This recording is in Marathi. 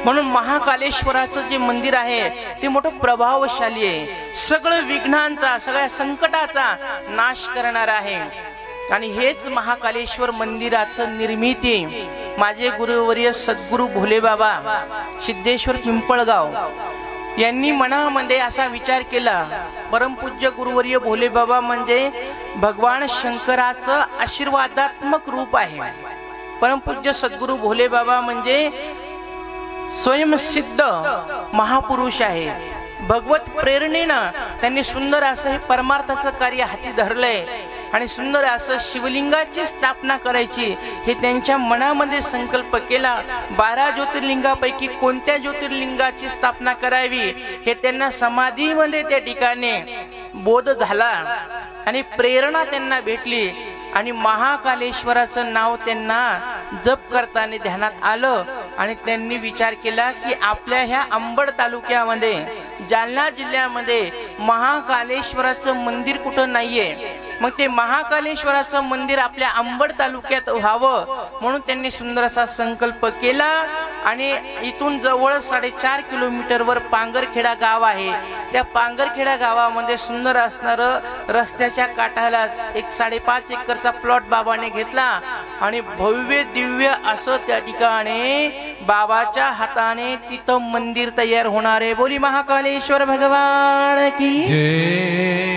म्हणून महाकालेश्वराचं जे मंदिर आहे ते मोठं प्रभावशाली आहे, सगळं विघ्नांचा सगळ्या संकटाचा नाश करणार आहे। आणि हेच महाकालेश्वर मंदिराचं निर्मिती माझे गुरुवर्य सद्गुरु भोले बाबा सिद्धेश्वर पिंपळगाव यांनी मनामध्ये असा विचार केला। परमपूज्य गुरुवर्य भोले बाबा म्हणजे भगवान शंकराचं आशीर्वादात्मक रूप आहे। परमपूज्य सद्गुरु भोले बाबा म्हणजे स्वयंसिद्ध महापुरुष आहे। भगवत प्रेरणेनं त्यांनी सुंदर असं हे परमार्थाचं कार्य हाती धरलंय आणि सुंदर असं शिवलिंगाची स्थापना करायची हे त्यांच्या मनामध्ये संकल्प केला। 12 ज्योतिर्लिंगापैकी कोणत्या ज्योतिर्लिंगाची स्थापना करावी हे त्यांना समाधीमध्ये त्या ठिकाणी बोध झाला आणि प्रेरणा त्यांना भेटली आणि महाकालेश्वराचं नाव त्यांना जप करताना ध्यानात आलं आणि त्यांनी विचार केला की आपल्या ह्या अंबड तालुक्यामध्ये जालना जिल्ह्यामध्ये महाकालेश्वराचं मंदिर कुठं नाहीये, मग ते महाकालेश्वराचं मंदिर आपल्या अंबड तालुक्यात व्हावं म्हणून त्यांनी सुंदर असा संकल्प केला। आणि इथून जवळ 4.5 किलोमीटरवर पांगरखेडा गाव आहे, त्या पांगरखेडा गावामध्ये सुंदर असणारं रस्त्याच्या काठाला एक 5.5 एकरचा प्लॉट बाबाने घेतला आणि भव्य दिव्य असं त्या ठिकाणी बाबाच्या हाताने तिथं मंदिर तयार होणार आहे। बोली महाकालेश्वर भगवान की जय।